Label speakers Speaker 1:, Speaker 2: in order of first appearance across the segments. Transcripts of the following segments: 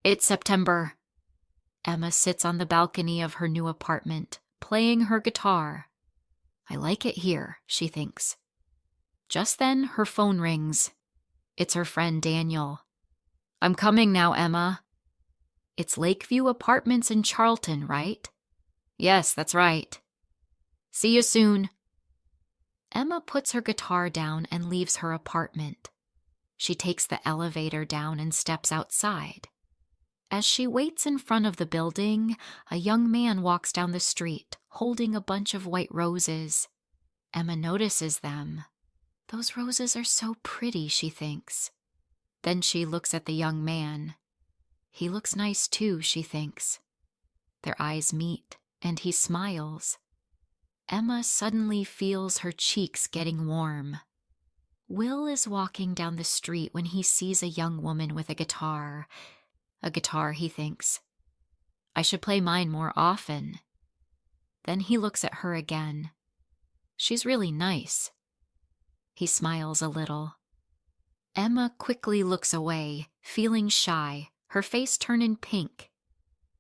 Speaker 1: It's September. Emma sits on the balcony of her new apartment, playing her guitar. I like it here, she thinks. Just then, her phone rings. It's her friend Daniel. I'm coming now, Emma. It's Lakeview Apartments in Charlton, right? Yes, that's right. See you soon. Emma puts her guitar down and leaves her apartment. She takes the elevator down and steps outside. As she waits in front of the building, a young man walks down the street, holding a bunch of white roses. Emma notices them. Those roses are so pretty, she thinks. Then she looks at the young man. He looks nice too, she thinks. Their eyes meet, and he smiles. Emma suddenly feels her cheeks getting warm. Will is walking down the street when he sees a young woman with a guitar. A guitar, he thinks. I should play mine more often. Then he looks at her again. She's really nice. He smiles a little. Emma quickly looks away, feeling shy, her face turning pink.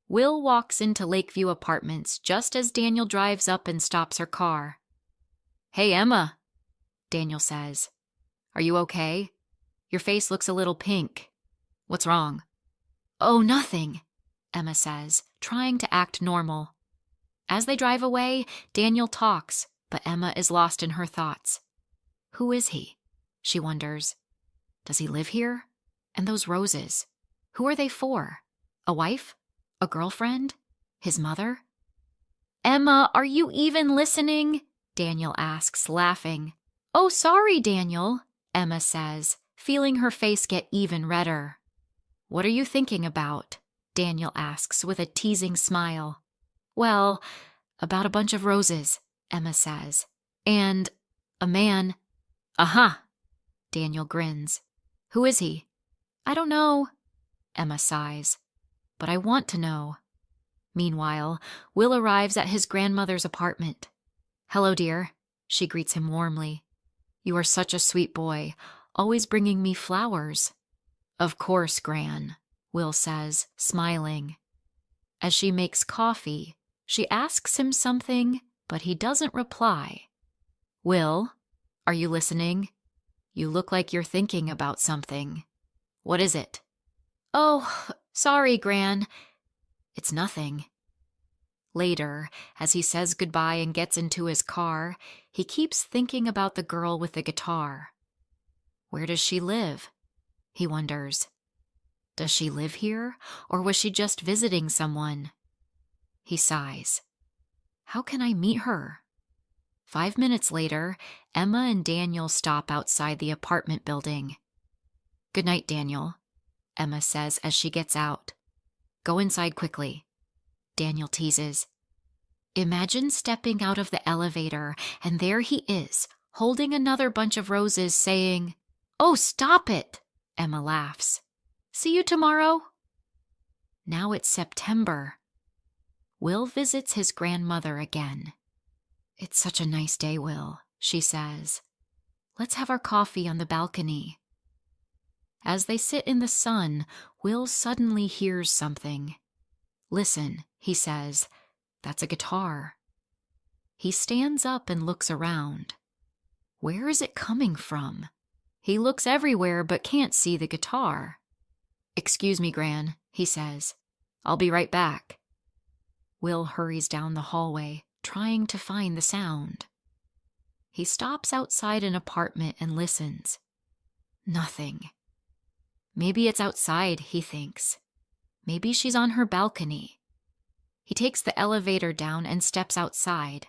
Speaker 1: Will walks into Lakeview Apartments just as Daniel drives up and stops her car. Hey, Emma, Daniel says. Are you okay? Your face looks a little pink. What's wrong? Oh, nothing, Emma says, trying to act normal. As they drive away, Daniel talks, but Emma is lost in her thoughts. Who is he? She wonders. Does he live here? And those roses, who are they for? A wife? A girlfriend? His mother? Emma, are you even listening? Daniel asks, laughing. Oh, sorry, Daniel, Emma says, feeling her face get even redder. What are you thinking about? Daniel asks with a teasing smile. Well, about a bunch of roses, Emma says. And a man. Aha! Daniel grins. Who is he? I don't know, Emma sighs. But I want to know. Meanwhile, Will arrives at his grandmother's apartment. Hello, dear, she greets him warmly. You are such a sweet boy, always bringing me flowers. Of course, Gran, Will says, smiling. As she makes coffee, she asks him something, but he doesn't reply. Will, are you listening? You look like you're thinking about something. What is it? Oh, sorry, Gran. It's nothing. Later, as he says goodbye and gets into his car, he keeps thinking about the girl with the guitar. Where does she live? He wonders. Does she live here, or was she just visiting someone? He sighs. How can I meet her? 5 minutes later, Emma and Daniel stop outside the apartment building. Good night, Daniel, Emma says as she gets out. Go inside quickly, Daniel teases. Imagine stepping out of the elevator, and there he is, holding another bunch of roses, saying, Oh, stop it, Emma laughs. See you tomorrow. Now it's September. Will visits his grandmother again. It's such a nice day, Will, she says. Let's have our coffee on the balcony. As they sit in the sun, Will suddenly hears something. Listen, he says. That's a guitar. He stands up and looks around. Where is it coming from? He looks everywhere but can't see the guitar. Excuse me, Gran, he says. I'll be right back. Will hurries down the hallway, trying to find the sound. He stops outside an apartment and listens. Nothing. Maybe it's outside, he thinks. Maybe she's on her balcony. He takes the elevator down and steps outside.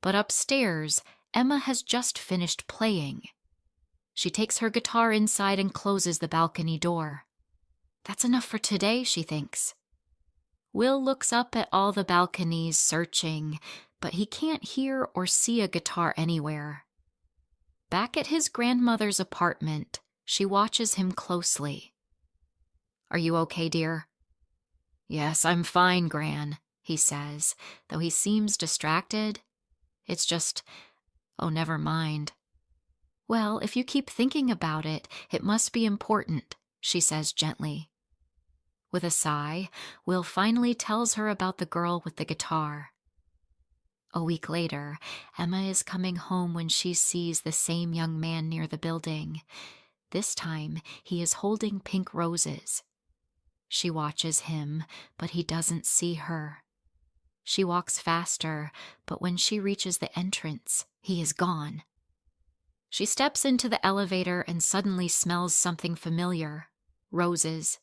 Speaker 1: But upstairs, Emma has just finished playing. She takes her guitar inside and closes the balcony door. That's enough for today, she thinks. Will looks up at all the balconies, searching, but he can't hear or see a guitar anywhere. Back at his grandmother's apartment, she watches him closely. Are you okay, dear? Yes, I'm fine, Gran, he says, though he seems distracted. It's just, oh, never mind. Well, if you keep thinking about it, it must be important, she says gently. With a sigh, Will finally tells her about the girl with the guitar. A week later, Emma is coming home when she sees the same young man near the building. This time, he is holding pink roses. She watches him, but he doesn't see her. She walks faster, but when she reaches the entrance, he is gone. She steps into the elevator and suddenly smells something familiar. Roses.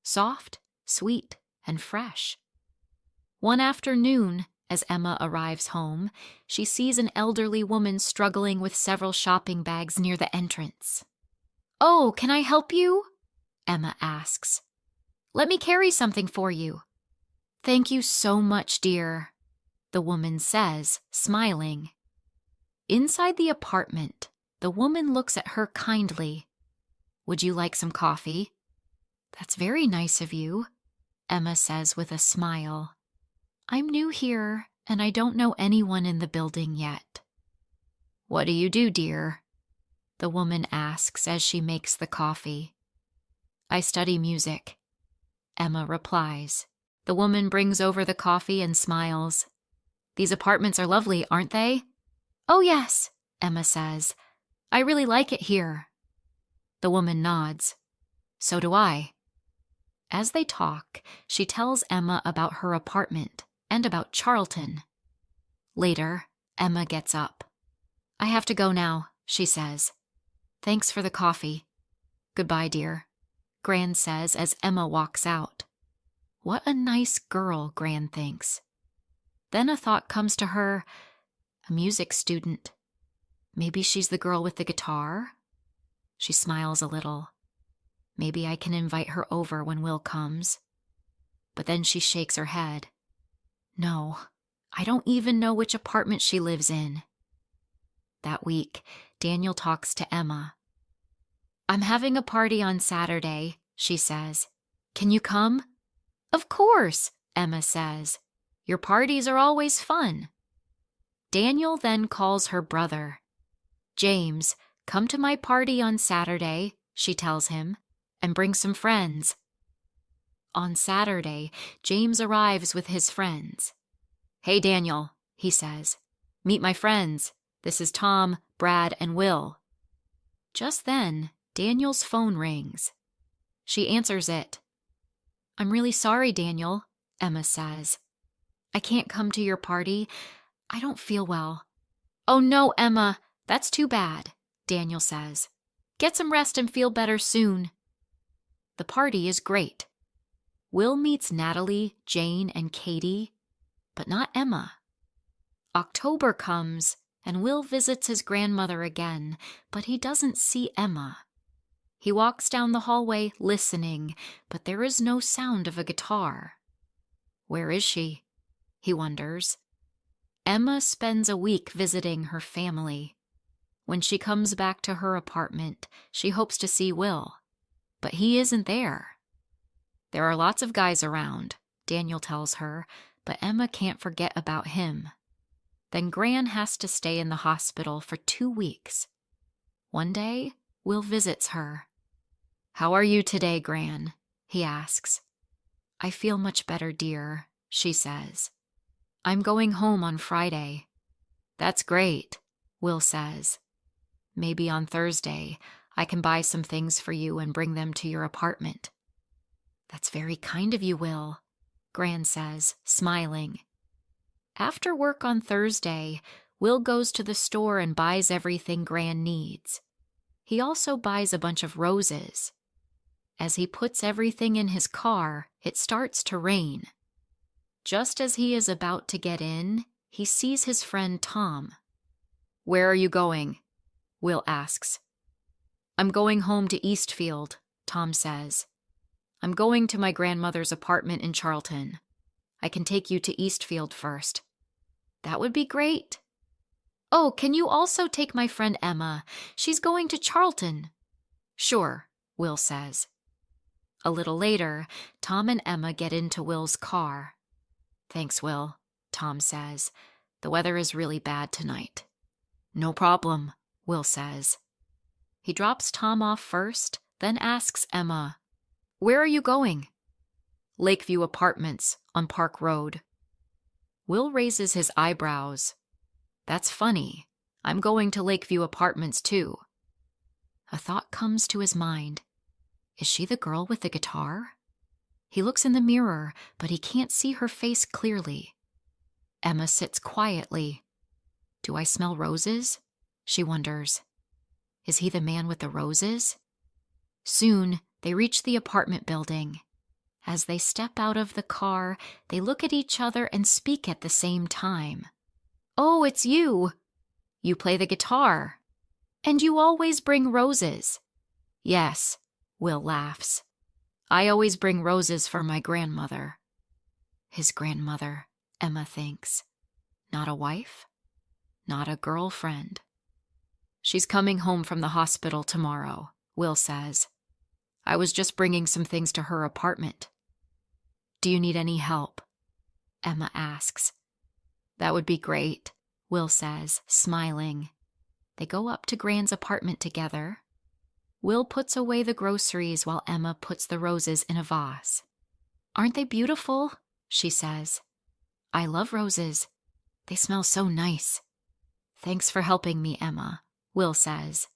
Speaker 1: Soft, sweet, and fresh. One afternoon, as Emma arrives home, she sees an elderly woman struggling with several shopping bags near the entrance. "Oh, can I help you?" Emma asks. "Let me carry something for you." "Thank you so much, dear," the woman says, smiling. Inside the apartment, the woman looks at her kindly. "Would you like some coffee?" "That's very nice of you," Emma says with a smile. "I'm new here, and I don't know anyone in the building yet." "What do you do, dear?" the woman asks as she makes the coffee. "I study music," Emma replies. The woman brings over the coffee and smiles. "These apartments are lovely, aren't they?" "Oh, yes," Emma says. "I really like it here." The woman nods. "So do I." As they talk, she tells Emma about her apartment and about Charlton. Later, Emma gets up. "I have to go now," she says. "Thanks for the coffee." "Goodbye, dear," Gran says as Emma walks out. What a nice girl, Gran thinks. Then a thought comes to her. A music student. Maybe she's the girl with the guitar? She smiles a little. Maybe I can invite her over when Will comes. But then she shakes her head. No, I don't even know which apartment she lives in. That week, Daniel talks to Emma. "I'm having a party on Saturday," she says. "Can you come?" "Of course," Emma says. "Your parties are always fun." Daniel then calls her brother. "James, come to my party on Saturday," she tells him, "and bring some friends." On Saturday, James arrives with his friends. "Hey, Daniel," he says. "Meet my friends. This is Tom, Brad, and Will." Just then, Daniel's phone rings. She answers it. "I'm really sorry, Daniel," Emma says. "I can't come to your party. I don't feel well." "Oh no, Emma, that's too bad," Daniel says. "Get some rest and feel better soon." The party is great. Will meets Natalie, Jane, and Katie, but not Emma. October comes, and Will visits his grandmother again, but he doesn't see Emma. He walks down the hallway listening, but there is no sound of a guitar. Where is she? He wonders. Emma spends a week visiting her family. When she comes back to her apartment, she hopes to see Will, but he isn't there. There are lots of guys around, Daniel tells her, but Emma can't forget about him. Then Gran has to stay in the hospital for 2 weeks. One day, Will visits her. "How are you today, Gran?" he asks. "I feel much better, dear," she says. "I'm going home on Friday." "That's great," Will says. "Maybe on Thursday I can buy some things for you and bring them to your apartment." "That's very kind of you, Will," Gran says, smiling. After work on Thursday, Will goes to the store and buys everything Gran needs. He also buys a bunch of roses. As he puts everything in his car, it starts to rain. Just as he is about to get in, he sees his friend Tom. "Where are you going?" Will asks. "I'm going home to Eastfield," Tom says. "I'm going to my grandmother's apartment in Charlton. I can take you to Eastfield first." "That would be great." "Oh, can you also take my friend Emma? She's going to Charlton." "Sure," Will says. A little later, Tom and Emma get into Will's car. "Thanks, Will," Tom says. "The weather is really bad tonight." "No problem," Will says. He drops Tom off first, then asks Emma, "Where are you going?" Lakeview Apartments on Park Road. Will raises his eyebrows. That's funny. I'm going to Lakeview Apartments too. A thought comes to his mind. Is she the girl with the guitar? He looks in the mirror, but he can't see her face clearly. Emma sits quietly. Do I smell roses? She wonders. Is he the man with the roses? Soon, they reach the apartment building. As they step out of the car, they look at each other and speak at the same time. Oh, it's you! You play the guitar. And you always bring roses. Yes, Will laughs. I always bring roses for my grandmother. His grandmother, Emma thinks. Not a wife? Not a girlfriend. She's coming home from the hospital tomorrow, Will says. I was just bringing some things to her apartment. Do you need any help? Emma asks. That would be great, Will says, smiling. They go up to Gran's apartment together. Will puts away the groceries while Emma puts the roses in a vase. Aren't they beautiful? She says. I love roses. They smell so nice. Thanks for helping me, Emma, Will says.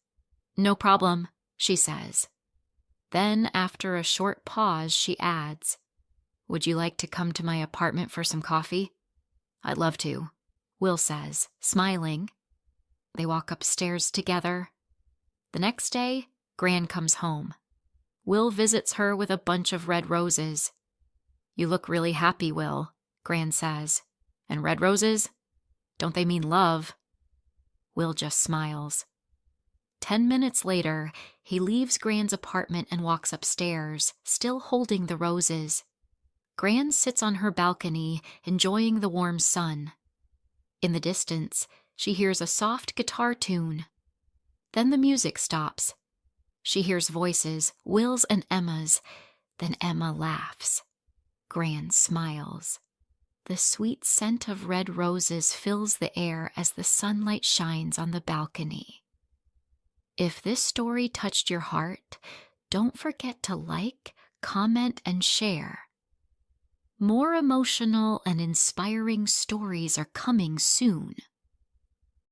Speaker 1: No problem, she says. Then, after a short pause, she adds, Would you like to come to my apartment for some coffee? I'd love to, Will says, smiling. They walk upstairs together. The next day, Gran comes home. Will visits her with a bunch of red roses. You look really happy, Will, Gran says. And red roses? Don't they mean love? Will just smiles. 10 minutes later, he leaves Gran's apartment and walks upstairs, still holding the roses. Gran sits on her balcony, enjoying the warm sun. In the distance, she hears a soft guitar tune. Then the music stops. She hears voices, Will's and Emma's. Then Emma laughs. Gran smiles. The sweet scent of red roses fills the air as the sunlight shines on the balcony. If this story touched your heart, don't forget to like, comment, and share. More emotional and inspiring stories are coming soon.